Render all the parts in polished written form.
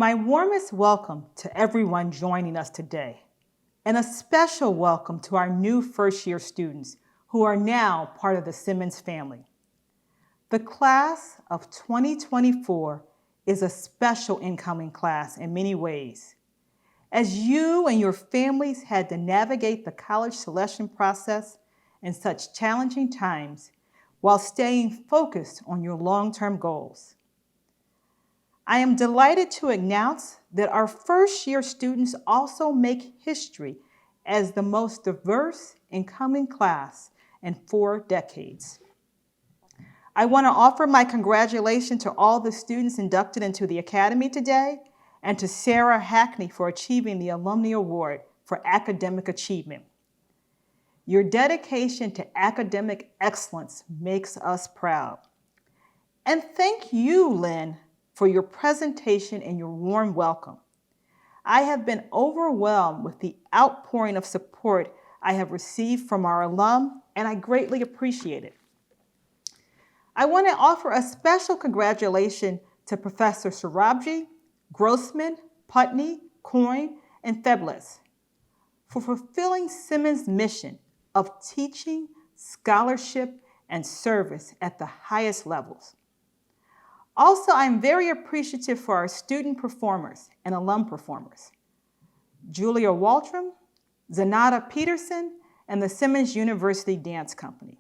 My warmest welcome to everyone joining us today, and a special welcome to our new first-year students who are now part of the Simmons family. The class of 2024 is a special incoming class in many ways. As you and your families had to navigate the college selection process in such challenging times while staying focused on your long-term goals. I am delighted to announce that our first-year students also make history as the most diverse incoming class in 4 decades. I want to offer my congratulations to all the students inducted into the Academy today and to Sarah Hackney for achieving the Alumni Award for Academic Achievement. Your dedication to academic excellence makes us proud. And thank you, Lynn, for your presentation and your warm welcome. I have been overwhelmed with the outpouring of support I have received from our alum, and I greatly appreciate it. I want to offer a special congratulation to Professor Sarabji, Grossman, Putney, Coyne, and Febles for fulfilling Simmons' mission of teaching, scholarship, and service at the highest levels. Also, I'm very appreciative for our student performers and alum performers, Julia Waltram, Zanata Peterson, and the Simmons University Dance Company.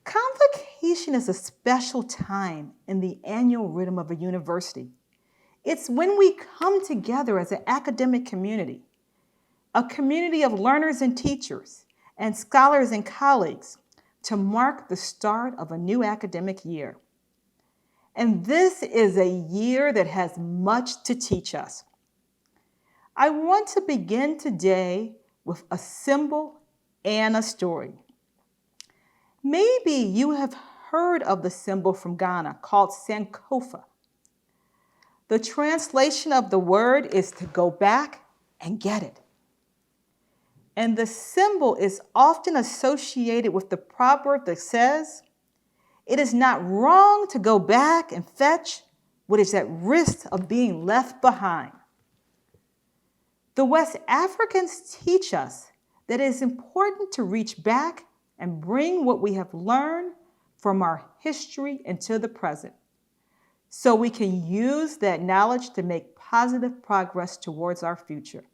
Convocation is a special time in the annual rhythm of a university. It's when we come together as an academic community, a community of learners and teachers, and scholars and colleagues, to mark the start of a new academic year. And this is a year that has much to teach us. I want to begin today with a symbol and a story. Maybe you have heard of the symbol from Ghana called Sankofa. The translation of the word is to go back and get it. And the symbol is often associated with the proverb that says, "It is not wrong to go back and fetch what is at risk of being left behind." The West Africans teach us that it is important to reach back and bring what we have learned from our history into the present, so we can use that knowledge to make positive progress towards our future.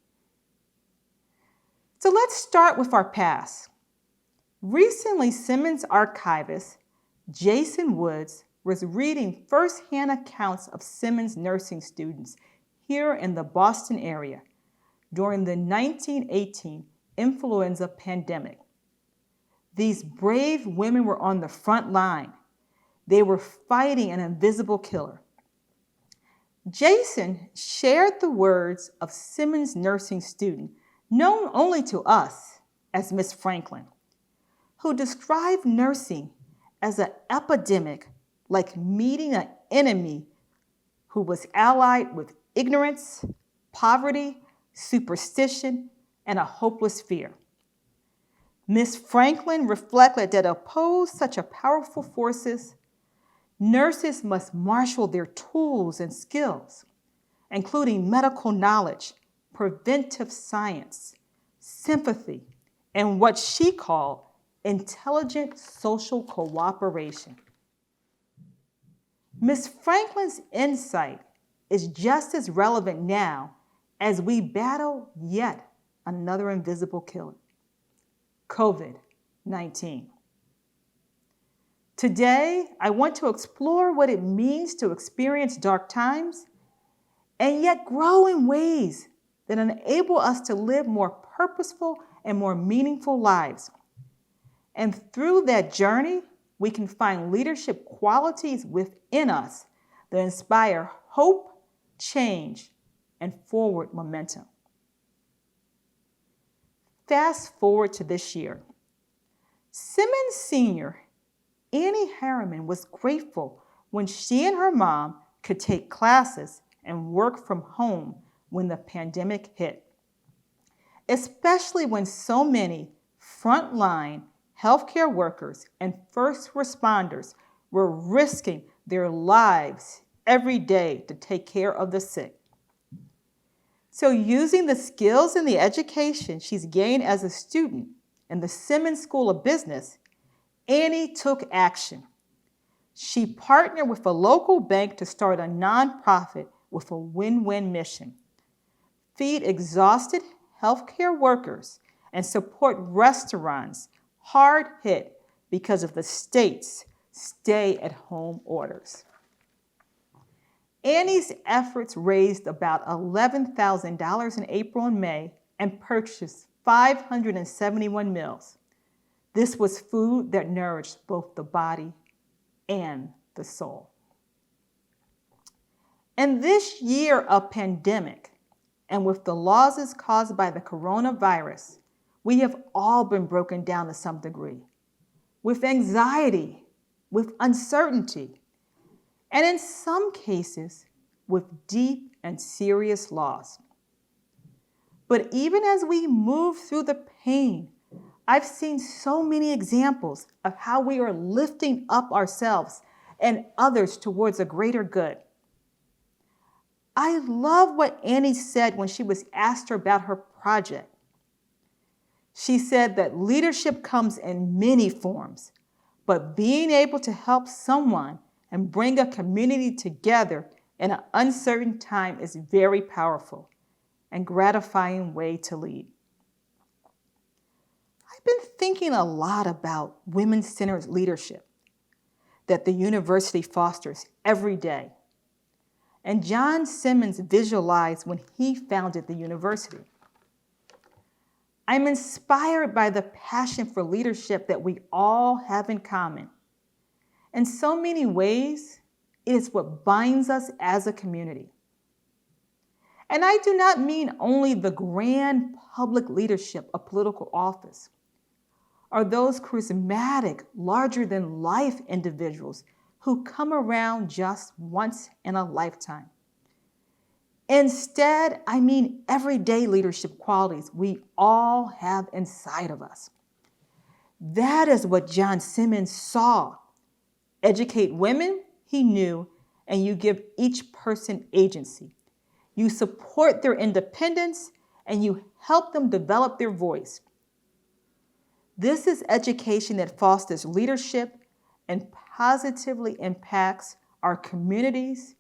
So let's start with our past. Recently, Simmons archivist Jason Woods was reading firsthand accounts of Simmons nursing students here in the Boston area during the 1918 influenza pandemic. These brave women were on the front line. They were fighting an invisible killer. Jason shared the words of Simmons nursing student known only to us as Miss Franklin, who described nursing as an epidemic, like meeting an enemy who was allied with ignorance, poverty, superstition, and a hopeless fear. Miss Franklin reflected that to oppose such a powerful forces, nurses must marshal their tools and skills, including medical knowledge, preventive science, sympathy, and what she called intelligent social cooperation. Ms. Franklin's insight is just as relevant now as we battle yet another invisible killer, COVID-19. Today, I want to explore what it means to experience dark times and yet grow in ways that enable us to live more purposeful and more meaningful lives. And through that journey, we can find leadership qualities within us that inspire hope, change, and forward momentum. Fast forward to this year. Simmons Sr. Annie Harman was grateful when she and her mom could take classes and work from home when the pandemic hit, especially when so many frontline healthcare workers and first responders were risking their lives every day to take care of the sick. So using the skills and the education she's gained as a student in the Simmons School of Business, Annie took action. She partnered with a local bank to start a nonprofit with a win-win mission: feed exhausted healthcare workers and support restaurants hard hit because of the state's stay-at-home orders. Annie's efforts raised about $11,000 in April and May and purchased 571 meals. This was food that nourished both the body and the soul. In this year of pandemic, and with the losses caused by the coronavirus, we have all been broken down to some degree, with anxiety, with uncertainty, and in some cases, with deep and serious loss. But even as we move through the pain, I've seen so many examples of how we are lifting up ourselves and others towards a greater good. I love what Annie said when she was asked about her project. She said that leadership comes in many forms, but being able to help someone and bring a community together in an uncertain time is very powerful and gratifying way to lead. I've been thinking a lot about women-centered leadership that the university fosters every day, and John Simmons visualized when he founded the university. I'm inspired by the passion for leadership that we all have in common. In so many ways, it is what binds us as a community. And I do not mean only the grand public leadership of political office, or those charismatic, larger-than-life individuals who come around just once in a lifetime. Instead, I mean everyday leadership qualities we all have inside of us. That is what John Simmons saw. Educate women, he knew, and you give each person agency. You support their independence, and you help them develop their voice. This is education that fosters leadership and positively impacts our communities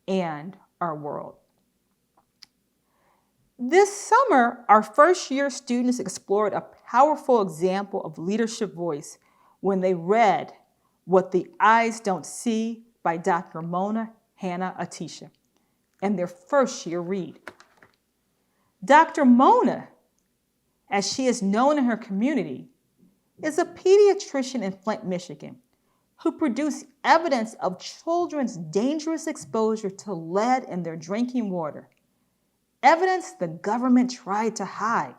and our world. This summer, our first-year students explored a powerful example of leadership voice when they read What the Eyes Don't See by Dr. Mona Hanna-Attisha in their first-year read. Dr. Mona, as she is known in her community, is a pediatrician in Flint, Michigan, who produced evidence of children's dangerous exposure to lead in their drinking water, evidence the government tried to hide.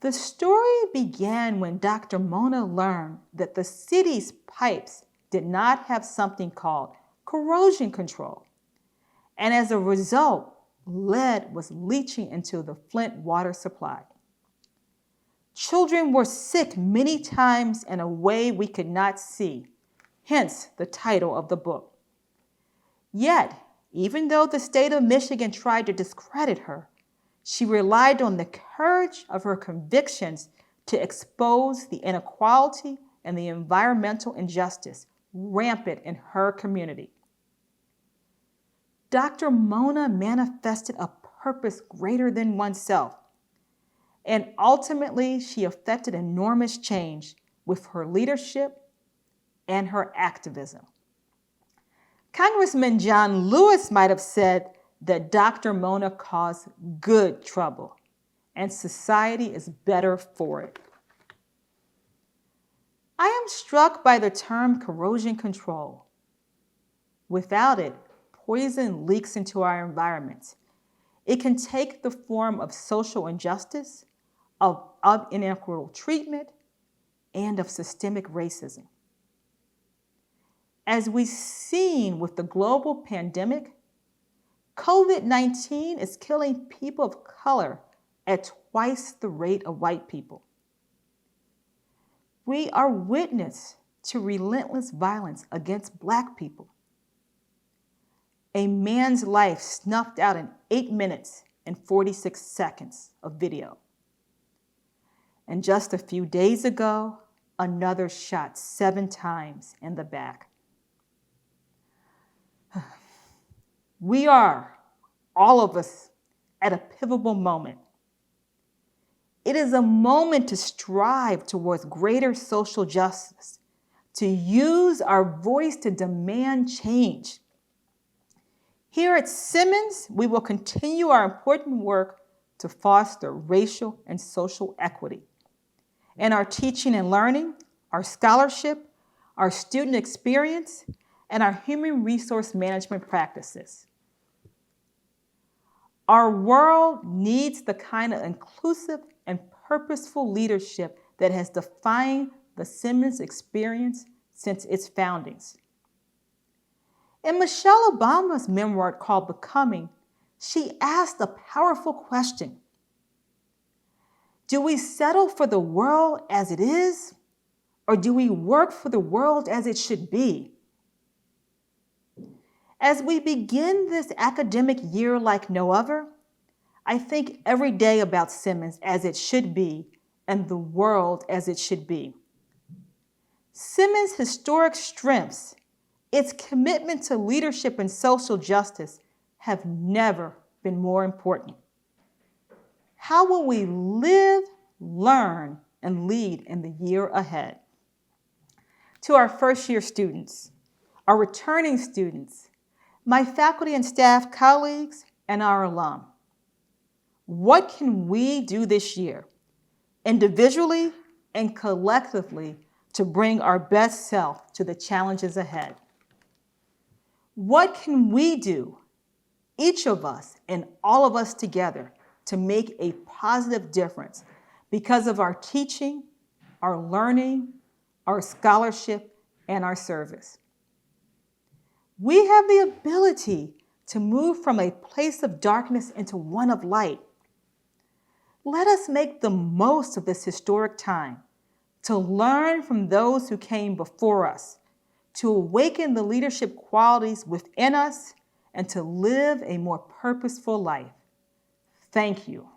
The story began when Dr. Mona learned that the city's pipes did not have something called corrosion control, and as a result, lead was leaching into the Flint water supply. Children were sick many times in a way we could not see, hence the title of the book. Yet, even though the state of Michigan tried to discredit her, she relied on the courage of her convictions to expose the inequality and the environmental injustice rampant in her community. Dr. Mona manifested a purpose greater than oneself, and ultimately she effected enormous change with her leadership and her activism. Congressman John Lewis might have said that Dr. Mona caused good trouble, and society is better for it. I am struck by the term corrosion control. Without it, poison leaks into our environments. It can take the form of social injustice, of inequitable treatment, and of systemic racism. As we've seen with the global pandemic, COVID-19 is killing people of color at twice the rate of white people. We are witness to relentless violence against Black people. a man's life snuffed out in 8 minutes and 46 seconds of video. And just a few days ago, another shot 7 times in the back. We are, all of us, at a pivotal moment. It is a moment to strive towards greater social justice, to use our voice to demand change. Here at Simmons, we will continue our important work to foster racial and social equity. In our teaching and learning, our scholarship, our student experience, and our human resource management practices. Our world needs the kind of inclusive and purposeful leadership that has defined the Simmons experience since its foundings. In Michelle Obama's memoir called Becoming, she asked a powerful question. Do we settle for the world as it is, or do we work for the world as it should be? As we begin this academic year like no other, I think every day about Simmons as it should be and the world as it should be. Simmons' historic strengths, its commitment to leadership and social justice have never been more important. How will we live, learn, and lead in the year ahead? To our first-year students, our returning students, my faculty and staff colleagues, and our alum, what can we do this year, individually and collectively, to bring our best self to the challenges ahead? What can we do, each of us and all of us together, to make a positive difference because of our teaching, our learning, our scholarship, and our service? We have the ability to move from a place of darkness into one of light. Let us make the most of this historic time to learn from those who came before us, to awaken the leadership qualities within us, and to live a more purposeful life. Thank you.